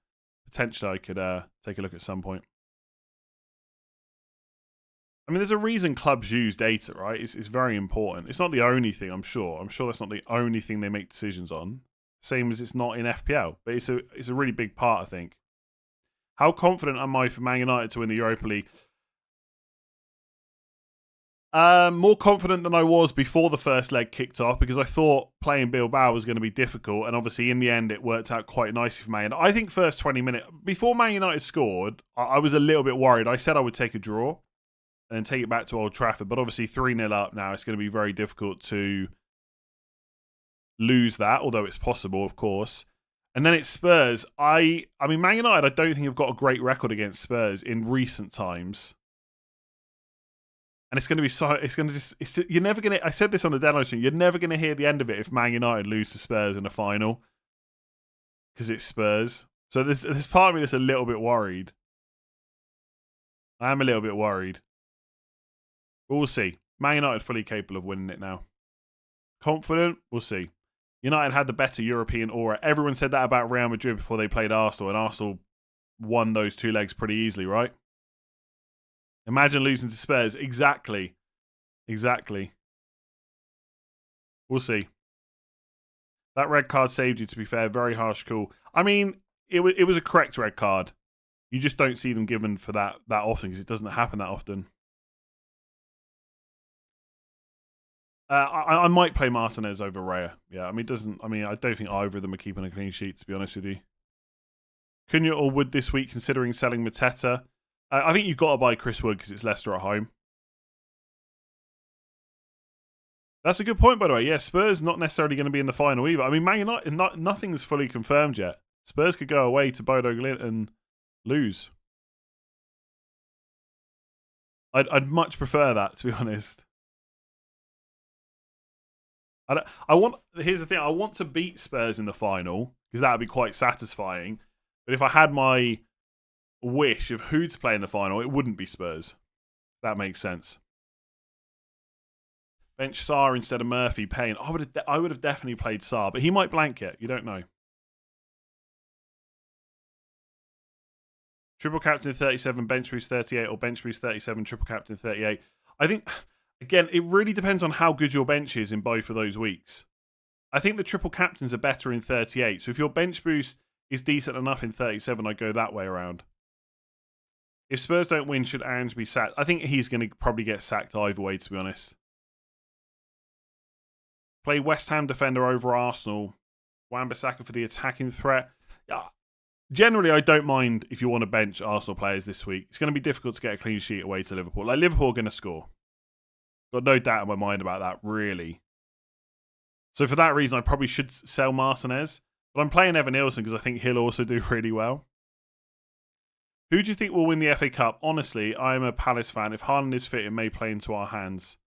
potentially I could take a look at some point. I mean, there's a reason clubs use data, right? It's very important. It's not the only thing, I'm sure. I'm sure that's not the only thing they make decisions on. Same as it's not in FPL. But it's a really big part, I think. How confident am I for Man United to win the Europa League? More confident than I was before the first leg kicked off because I thought playing Bilbao was going to be difficult. And obviously, in the end, it worked out quite nicely for Man United. I think first 20 minutes, before Man United scored, I was a little bit worried. I said I would take a draw and then take it back to Old Trafford. But obviously 3-0 up now, it's going to be very difficult to lose that, although it's possible, of course. And then it's Spurs. I mean, Man United, I don't think have got a great record against Spurs in recent times. And it's going to be so, you're never going to, I said this on the deadline stream, you're never going to hear the end of it if Man United lose to Spurs in the final. Because it's Spurs. So there's part of me that's a little bit worried. I am a little bit worried. But we'll see. Man United fully capable of winning it now. Confident? We'll see. United had the better European aura. Everyone said that about Real Madrid before they played Arsenal, and Arsenal won those 2 legs pretty easily, right? Imagine losing to Spurs. Exactly. We'll see. That red card saved you, to be fair. Very harsh call. I mean, it was a correct red card. You just don't see them given for that often because it doesn't happen that often. I might play Martinez over Raya. Yeah, I mean, I don't think either of them are keeping a clean sheet, to be honest with you. Cunha or Wood this week, considering selling Mateta? I think you've got to buy Chris Wood because it's Leicester at home. That's a good point, by the way. Yeah, Spurs not necessarily going to be in the final either. I mean, Man United, nothing's fully confirmed yet. Spurs could go away to Bodo Glimt and lose. I'd much prefer that, to be honest. Here's the thing. I want to beat Spurs in the final because that would be quite satisfying. But if I had my wish of who to play in the final, it wouldn't be Spurs. That makes sense. Bench Sarr instead of Murphy. Payne. I would have definitely played Sarr, but he might blank it. You don't know. Triple captain 37, bench boost 38, or bench boost 37, triple captain 38. I think, again, it really depends on how good your bench is in both of those weeks. I think the triple captains are better in 38. So if your bench boost is decent enough in 37, I'd go that way around. If Spurs don't win, should Ange be sacked? I think he's going to probably get sacked either way, to be honest. Play West Ham defender over Arsenal. Wan-Bissaka for the attacking threat. Generally, I don't mind if you want to bench Arsenal players this week. It's going to be difficult to get a clean sheet away to Liverpool. Like, Liverpool are going to score. Got no doubt in my mind about that, really. So for that reason, I probably should sell Martinez. But I'm playing Evan Nilsson because I think he'll also do really well. Who do you think will win the FA Cup? Honestly, I'm a Palace fan. If Haaland is fit, it may play into our hands.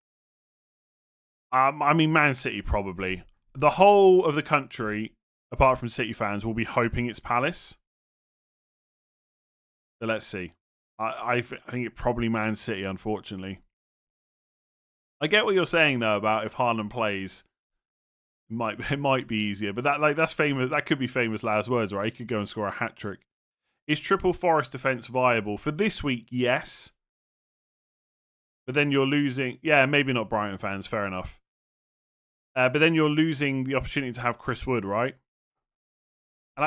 I mean, Man City, probably. The whole of the country, apart from City fans, will be hoping it's Palace. So let's see. I think it probably Man City, unfortunately. I get what you're saying though about if Haaland plays, it might be easier, but that's famous. That could be famous last words, right? He could go and score a hat trick. Is triple Forest defense viable for this week? Yes, but then you're losing. Yeah, maybe not Brighton fans. Fair enough. But then you're losing the opportunity to have Chris Wood, right? And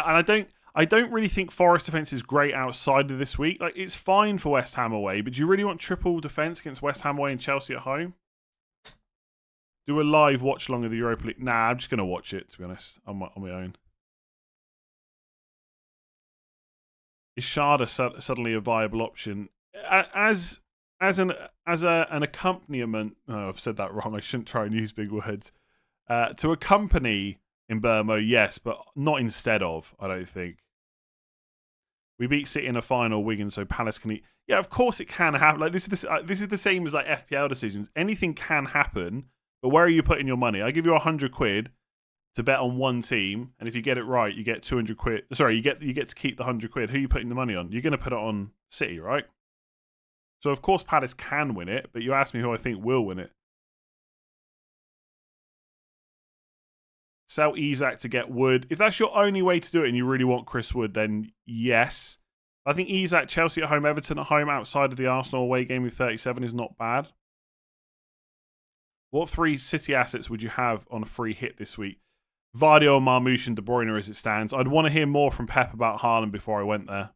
I don't really think Forest defense is great outside of this week. Like, it's fine for West Ham away, but do you really want triple defense against West Ham away and Chelsea at home? Do a live watch along of the Europa League. Nah, I'm just going to watch it, to be honest, on my own. Is Sharda suddenly a viable option? As an accompaniment... Oh, I've said that wrong. I shouldn't try and use big words. To accompany in Burmo, yes, but not instead of, I don't think. We beat City in a final, Wigan, so Palace can eat. Yeah, of course it can happen. Like this is the same as like FPL decisions. Anything can happen, but where are you putting your money? I give you £100 to bet on one team, and if you get it right, you get £200. Sorry, you get to keep the £100. Who are you putting the money on? You're going to put it on City, right? So of course Palace can win it, but you asked me who I think will win it. Sell Isak to get Wood. If that's your only way to do it and you really want Chris Wood, then yes. I think Isak, Chelsea at home, Everton at home, outside of the Arsenal away game with 37 is not bad. What 3 City assets would you have on a free hit this week? Vardy, Marmoush and De Bruyne as it stands. I'd want to hear more from Pep about Haaland before I went there.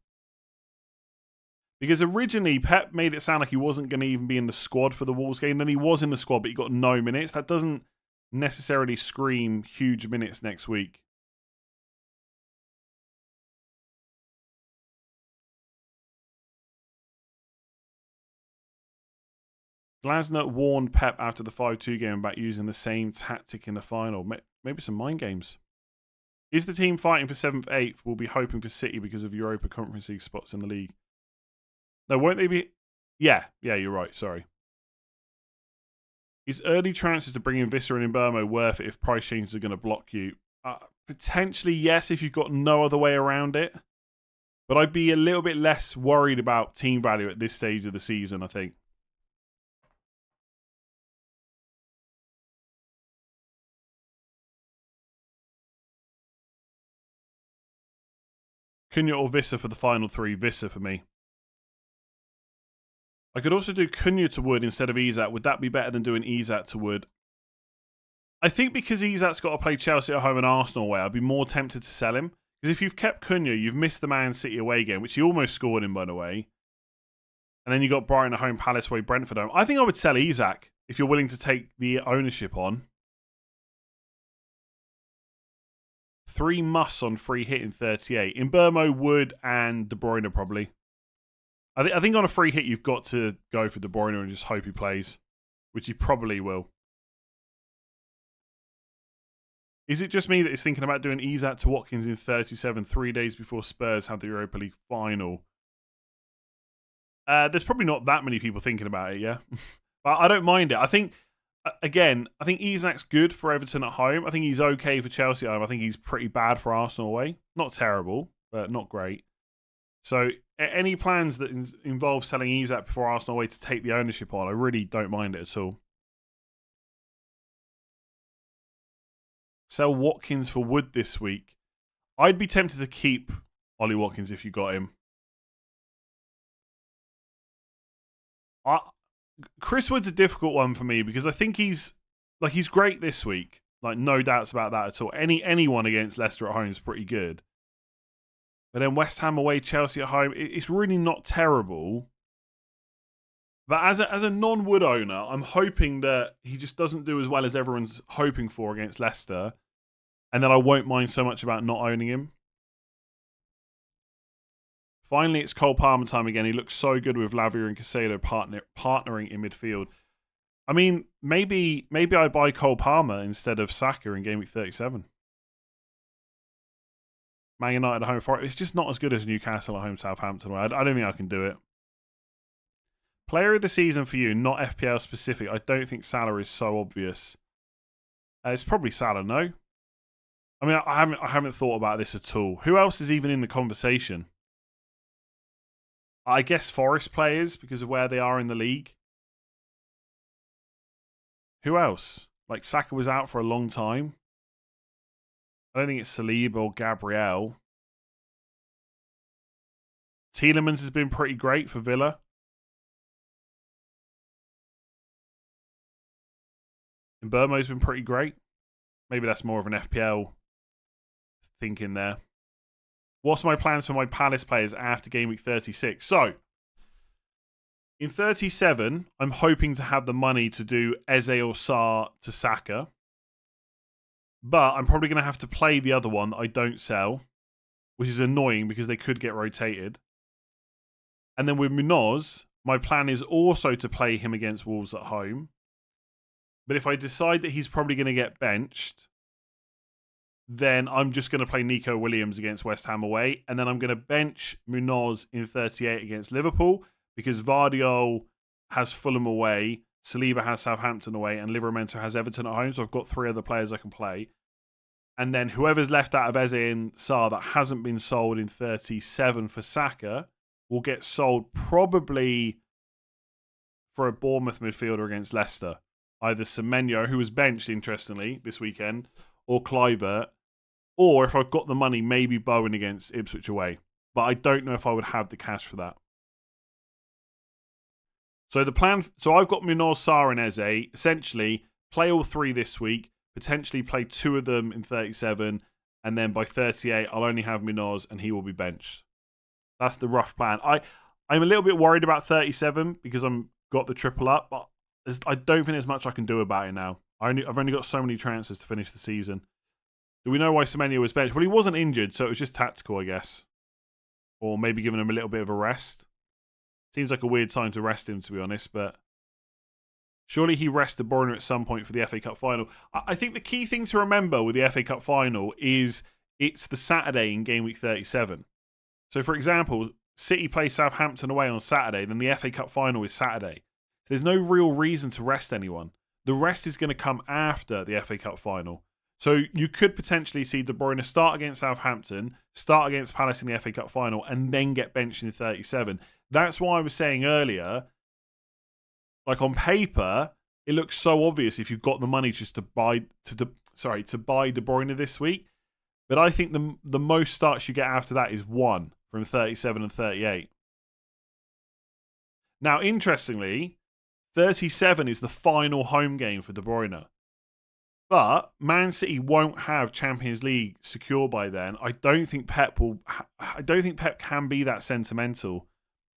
Because originally Pep made it sound like he wasn't going to even be in the squad for the Wolves game. Then he was in the squad, but he got no minutes. That doesn't necessarily scream huge minutes next week. Glasner warned Pep after the 5-2 game about using the same tactic in the final. Maybe some mind games. Is the team fighting for 7th, 8th? We'll be hoping for City because of Europa Conference League spots in the league. No, won't they be? Yeah, you're right. Sorry. Is early transfers to bring in Visser and Mbeumo worth it if price changes are going to block you? Potentially, yes, if you've got no other way around it. But I'd be a little bit less worried about team value at this stage of the season, I think. Cunha or Visser for the final 3. Visser for me. I could also do Cunha to Wood instead of Isak. Would that be better than doing Isak to Wood? I think because Isak's got to play Chelsea at home and Arsenal away, I'd be more tempted to sell him. Because if you've kept Cunha, you've missed the Man City away game, which he almost scored in, by the way. And then you got Brighton at home, Palace away, Brentford home. I think I would sell Isak if you're willing to take the ownership on. 3 musts on free hit in 38. In Mbeumo, Wood, and De Bruyne probably. I think on a free hit, you've got to go for De Bruyne and just hope he plays, which he probably will. Is it just me that is thinking about doing Isak to Watkins in 37, 3 days before Spurs have the Europa League final? There's probably not that many people thinking about it, yeah? But I don't mind it. I think Isak's good for Everton at home. I think he's okay for Chelsea at home. I think he's pretty bad for Arsenal away. Not terrible, but not great. So any plans that involve selling Isak before Arsenal away to take the ownership on, I really don't mind it at all. Sell Watkins for Wood this week. I'd be tempted to keep Ollie Watkins if you got him. Chris Wood's a difficult one for me because I think he's great this week. Like, no doubts about that at all. Anyone against Leicester at home is pretty good. But then West Ham away, Chelsea at home, it's really not terrible. But as a non-Wood owner, I'm hoping that he just doesn't do as well as everyone's hoping for against Leicester. And then I won't mind so much about not owning him. Finally, it's Cole Palmer time again. He looks so good with Lavia and Caicedo partnering in midfield. I mean, maybe I buy Cole Palmer instead of Saka in Gameweek 37. Man United at home for it. It's just not as good as Newcastle at home, Southampton. I don't think I can do it. Player of the season for you, not FPL specific. I don't think Salah is so obvious. It's probably Salah, no? I mean, I haven't thought about this at all. Who else is even in the conversation? I guess Forest players because of where they are in the league. Who else? Like Saka was out for a long time. I don't think it's Saliba or Gabriel. Tielemans has been pretty great for Villa. And Burmo's been pretty great. Maybe that's more of an FPL thinking there. What's my plans for my Palace players after game week 36? So, in 37, I'm hoping to have the money to do Eze or Sarr to Saka. But I'm probably going to have to play the other one that I don't sell, which is annoying because they could get rotated. And then with Munoz, my plan is also to play him against Wolves at home. But if I decide that he's probably going to get benched, then I'm just going to play Nico Williams against West Ham away. And then I'm going to bench Munoz in 38 against Liverpool because Vardiol has Fulham away, Saliba has Southampton away, and Livramento has Everton at home. So I've got 3 other players I can play. And then whoever's left out of Eze and Sarr that hasn't been sold in 37 for Saka will get sold probably for a Bournemouth midfielder against Leicester. Either Semenyo, who was benched, interestingly, this weekend, or Kluivert. Or if I've got the money, maybe Bowen against Ipswich away. But I don't know if I would have the cash for that. So the plan... So I've got Munoz, Sarr and Eze. Essentially, play all 3 this week. Potentially play 2 of them in 37. And then by 38, I'll only have Munoz and he will be benched. That's the rough plan. I'm a little bit worried about 37 because I've got the triple up. But I don't think there's much I can do about it now. I've only got so many chances to finish the season. Do we know why Semenyo was benched? Well, he wasn't injured, so it was just tactical, I guess. Or maybe giving him a little bit of a rest. Seems like a weird time to rest him, to be honest, but surely he rested De Bruyne at some point for the FA Cup final. I think the key thing to remember with the FA Cup final is it's the Saturday in game week 37. So, for example, City play Southampton away on Saturday, then the FA Cup final is Saturday. There's no real reason to rest anyone. The rest is going to come after the FA Cup final. So you could potentially see De Bruyne start against Southampton, start against Palace in the FA Cup final, and then get benched in 37. That's why I was saying earlier, like on paper, it looks so obvious if you've got the money just to buy De Bruyne this week. But I think the most starts you get after that is 1 from 37 and 38. Now, interestingly, 37 is the final home game for De Bruyne. But Man City won't have Champions League secure by then. I don't think Pep can be that sentimental.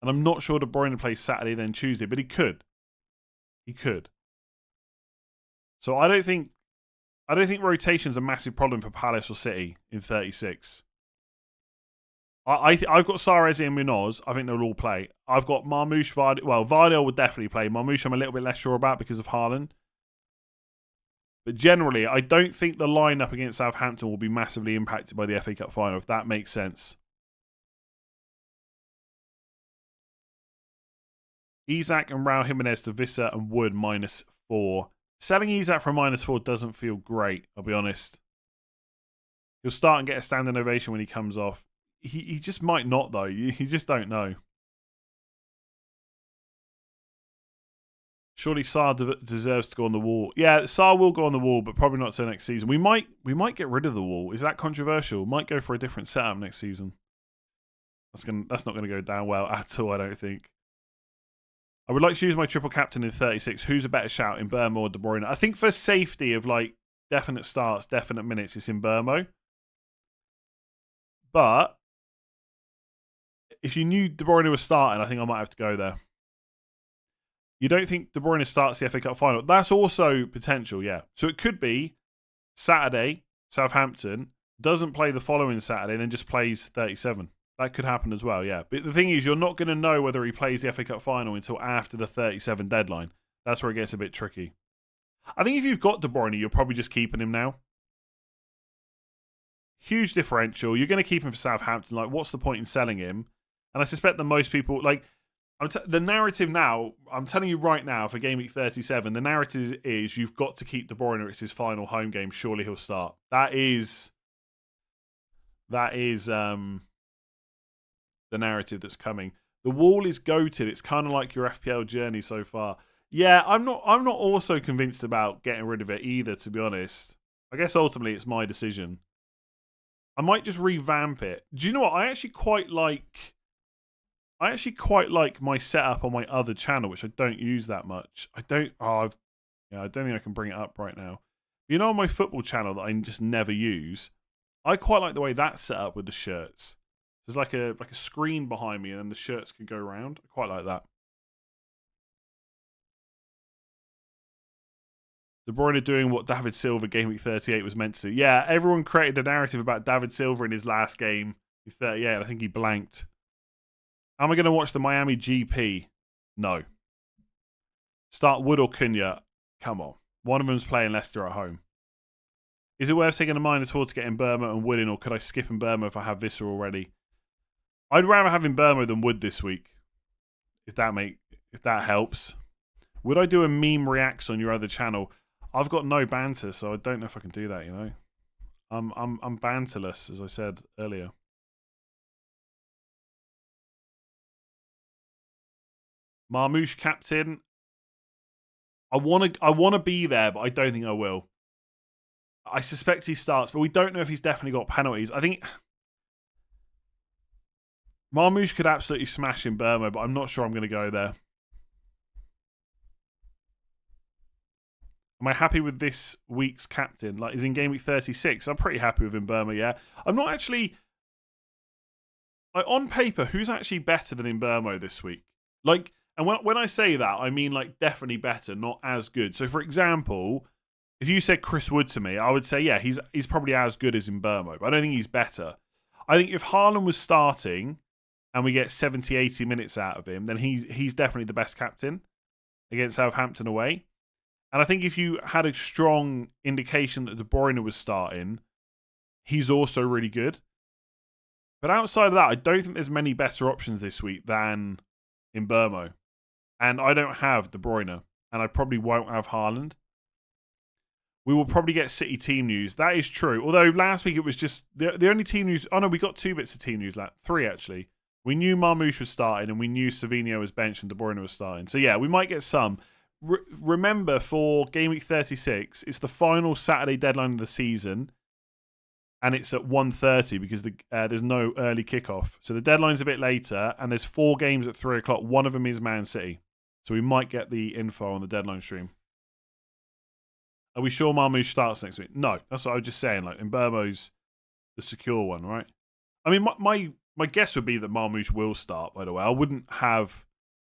And I'm not sure De Bruyne plays Saturday then Tuesday, but he could. He could. So I don't think rotation's a massive problem for Palace or City in 36. I've got Sarr and Munoz. I think they'll all play. I've got Marmoush, Vardy. Well, Vardy would definitely play. Marmoush I'm a little bit less sure about because of Haaland. But generally, I don't think the lineup against Southampton will be massively impacted by the FA Cup final, if that makes sense. Isak and Raul Jimenez to Vissa and Wood -4. Selling Isak for -4 doesn't feel great, I'll be honest. He'll start and get a standing ovation when he comes off. He just might not, though. You just don't know. Surely Sarr deserves to go on the wall. Yeah, Sarr will go on the wall, but probably not until next season. We might get rid of the wall. Is that controversial? Might go for a different setup next season. That's not going to go down well at all, I don't think. I would like to use my triple captain in 36. Who's a better shout, in Burmo or De Bruyne? I think for safety of like definite starts, definite minutes, it's in Burmo. But if you knew De Bruyne was starting, I think I might have to go there. You don't think De Bruyne starts the FA Cup final? That's also potential, yeah. So it could be Saturday, Southampton, doesn't play the following Saturday, then just plays 37. That could happen as well, yeah. But the thing is, you're not going to know whether he plays the FA Cup final until after the 37 deadline. That's where it gets a bit tricky. I think if you've got De Bruyne, you're probably just keeping him now. Huge differential. You're going to keep him for Southampton. Like, what's the point in selling him? And I suspect that most people, like, the narrative now, I'm telling you right now, for Game Week 37, the narrative is you've got to keep De Bruyne. It's his final home game. Surely he'll start. That is the narrative that's coming. The wall is goated. It's kind of like your FPL journey so far. Yeah, I'm not also convinced about getting rid of it either, to be honest. I guess ultimately it's my decision. I might just revamp it. Do you know what? I actually quite like my setup on my other channel, which I don't use that much. I don't think I can bring it up right now. You know, on my football channel that I just never use, I quite like the way that's set up with the shirts. There's like a screen behind me, and then the shirts can go around. I quite like that. De Bruyne doing what David Silva Gameweek 38 was meant to. Yeah, everyone created a narrative about David Silva in his last game. He's 38. I think he blanked. Am I going to watch the Miami GP? No. Start Wood or Cunha? Come on. One of them's playing Leicester at home. Is it worth taking a minus forward to get in Burma and Wood in, or could I skip in Burma if I have Visser already? I'd rather have in Burma than Wood this week. If that helps. Would I do a meme reacts on your other channel? I've got no banter, so I don't know if I can do that, you know. I'm banterless, as I said earlier. Marmoush captain. I wanna be there, but I don't think I will. I suspect he starts, but we don't know if he's definitely got penalties. I think Marmoush could absolutely smash in Burma, but I'm not sure I'm going to go there. Am I happy with this week's captain? Like, is in game week 36? I'm pretty happy with Burma, yeah. I'm not actually... Like, on paper, who's actually better than Burma this week? Like, and when I say that, I mean, like, definitely better, not as good. So, for example, if you said Chris Wood to me, I would say, yeah, he's probably as good as Burma, but I don't think he's better. I think if Haaland was starting and we get 70, 80 minutes out of him, then he's definitely the best captain against Southampton away. And I think if you had a strong indication that De Bruyne was starting, he's also really good. But outside of that, I don't think there's many better options this week than in Burma. And I don't have De Bruyne. And I probably won't have Haaland. We will probably get City team news. That is true. Although last week it was just the only team news. Oh no, we got 2 bits of team news. Three actually. We knew Marmoush was starting, and we knew Savinho was benched and De Bruyne was starting. So yeah, we might get some. Remember, for Game Week 36, it's the final Saturday deadline of the season, and it's at 1:30 because there's no early kickoff. So the deadline's a bit later, and there's 4 games at 3 o'clock. One of them is Man City. So we might get the info on the deadline stream. Are we sure Marmoush starts next week? No, that's what I was just saying. Like, Mbeumo's the secure one, right? I mean, my guess would be that Marmoush will start, by the way. I wouldn't have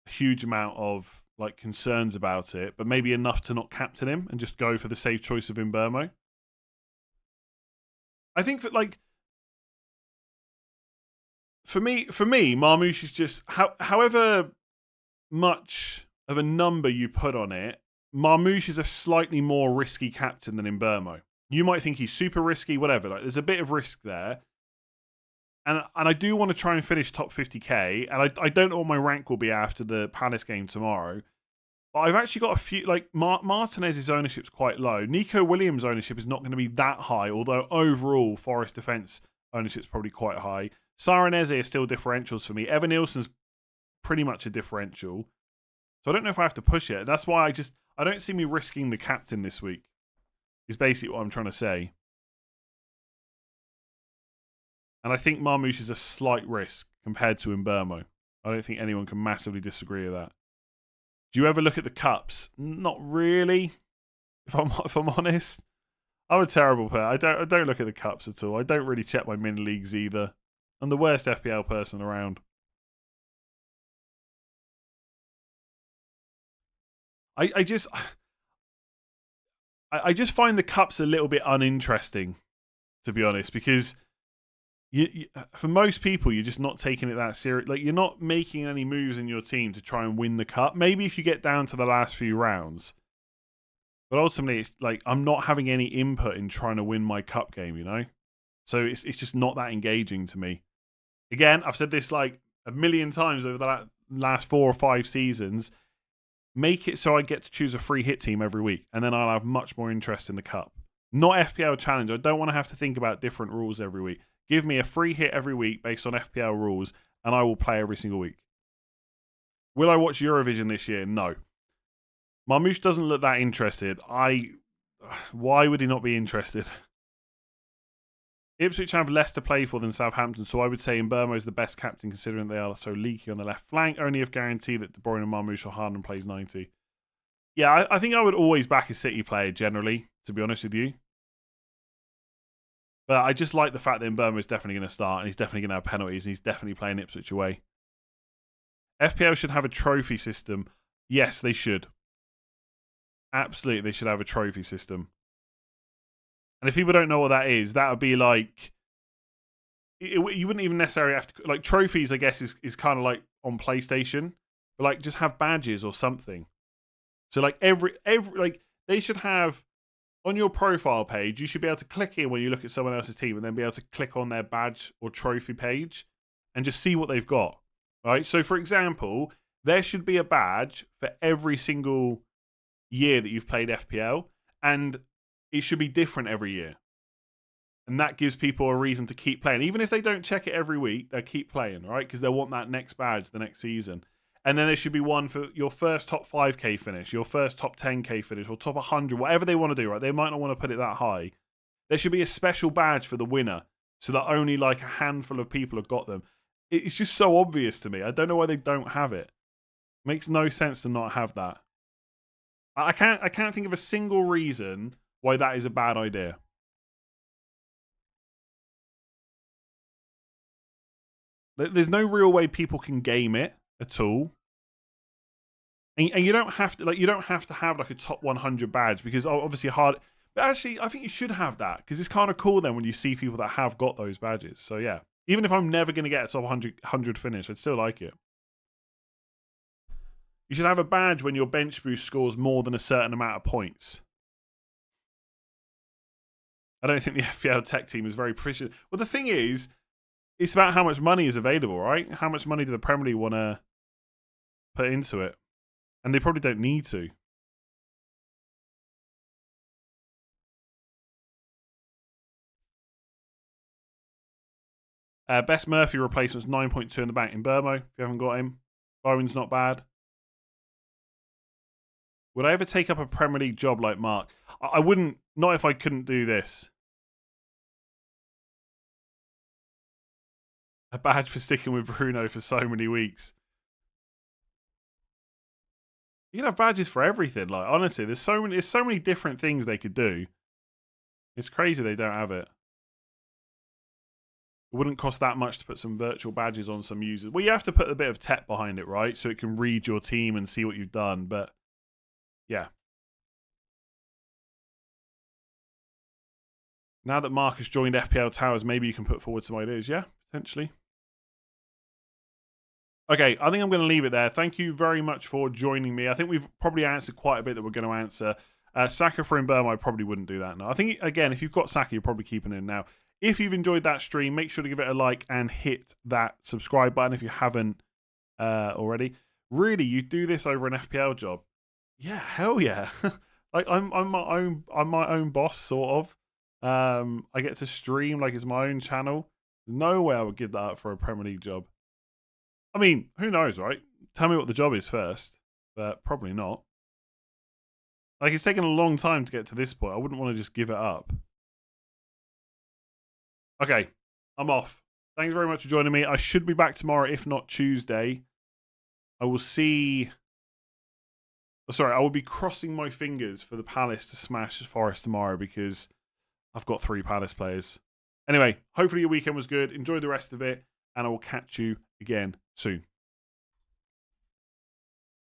a huge amount of like concerns about it, but maybe enough to not captain him and just go for the safe choice of Mbeumo. I think that, like, for me, Marmoush is just however much of a number you put on it, Marmoush is a slightly more risky captain than Mbeumo. You might think he's super risky, whatever. Like, there's a bit of risk there. And I do want to try and finish top 50k, and I don't know what my rank will be after the Palace game tomorrow. But I've actually got a few, like, Martinez's ownership's quite low. Nico Williams' ownership is not going to be that high, although overall Forest defence ownership's probably quite high. Saranese is still differentials for me. Evan Nilsson's pretty much a differential. So I don't know if I have to push it. That's why I don't see me risking the captain this week, is basically what I'm trying to say. And I think Marmoush is a slight risk compared to Mbeumo. I don't think anyone can massively disagree with that. Do you ever look at the cups? Not really, if I'm honest. I'm a terrible player. I don't look at the cups at all. I don't really check my mini leagues either. I'm the worst FPL person around. I just find the cups a little bit uninteresting, to be honest, because for most people, you're just not taking it that serious. Like, you're not making any moves in your team to try and win the cup. Maybe if you get down to the last few rounds. But ultimately, it's like, I'm not having any input in trying to win my cup game, you know? So it's just not that engaging to me. Again, I've said this like a million times over the last 4 or 5 seasons. Make it so I get to choose a free hit team every week, and then I'll have much more interest in the cup. Not FPL Challenge. I don't want to have to think about different rules every week. Give me a free hit every week based on FPL rules, and I will play every single week. Will I watch Eurovision this year? No. Marmoush doesn't look that interested. Why would he not be interested? Ipswich have less to play for than Southampton, so I would say Mbeumo is the best captain considering they are so leaky on the left flank. Only if guaranteed that De Bruyne and Marmoush or Haaland plays 90. Yeah, I think I would always back a City player generally, to be honest with you. But I just like the fact that Mbeumo is definitely going to start and he's definitely going to have penalties and he's definitely playing Ipswich away. FPL should have a trophy system. Yes, they should. Absolutely, they should have a trophy system. And if people don't know what that is, that would be like... you wouldn't even necessarily have to... Like, trophies, I guess, is kind of like on PlayStation. But, like, just have badges or something. So, like, every like, they should have... On your profile page, you should be able to click in when you look at someone else's team and then be able to click on their badge or trophy page and just see what they've got. Right? So, for example, there should be a badge for every single year that you've played FPL, and it should be different every year. And that gives people a reason to keep playing. Even if they don't check it every week, they'll keep playing, right? Because they'll want that next badge the next season. And then there should be one for your first top 5k finish, your first top 10k finish, or top 100, whatever they want to do, right? They might not want to put it that high. There should be a special badge for the winner so that only like a handful of people have got them. It's just so obvious to me. I don't know why they don't have it. Makes no sense to not have that. I can't think of a single reason why that is a bad idea. There's no real way people can game it at all. And you don't have to have like a top 100 badge because obviously hard. But actually, I think you should have that because it's kind of cool then when you see people that have got those badges. So yeah, even if I'm never going to get a top 100 finish, I'd still like it. You should have a badge when your bench boost scores more than a certain amount of points. I don't think the FPL tech team is very proficient. Well, the thing is, it's about how much money is available, right? How much money do the Premier League want to put into it? And they probably don't need to. Best Murphy replacement's 9.2 in the bank in Mbeumo, if you haven't got him. Bowen's not bad. Would I ever take up a Premier League job like Mark? I wouldn't, not if I couldn't do this. A badge for sticking with Bruno for so many weeks. You can have badges for everything. Like honestly, there's so many different things they could do. It's crazy they don't have it. It wouldn't cost that much to put some virtual badges on some users. Well, you have to put a bit of tech behind it, right? So it can read your team and see what you've done. But yeah. Now that Mark has joined FPL Towers, maybe you can put forward some ideas. Yeah, potentially. Okay, I think I'm going to leave it there. Thank you very much for joining me. I think we've probably answered quite a bit that we're going to answer. Saka for Mbeumo, I probably wouldn't do that now. I think, again, if you've got Saka, you're probably keeping him now. If you've enjoyed that stream, make sure to give it a like and hit that subscribe button if you haven't already. Really, you do this over an FPL job? Yeah, hell yeah. Like I'm my own boss, sort of. I get to stream like it's my own channel. No way I would give that up for a Premier League job. I mean, who knows, right? Tell me what the job is first, but probably not. Like, it's taken a long time to get to this point. I wouldn't want to just give it up. Okay, I'm off. Thanks very much for joining me. I should be back tomorrow, if not Tuesday. I will see... Sorry, I will be crossing my fingers for the Palace to smash Forest tomorrow because I've got 3 Palace players. Anyway, hopefully your weekend was good. Enjoy the rest of it, and I will catch you again soon.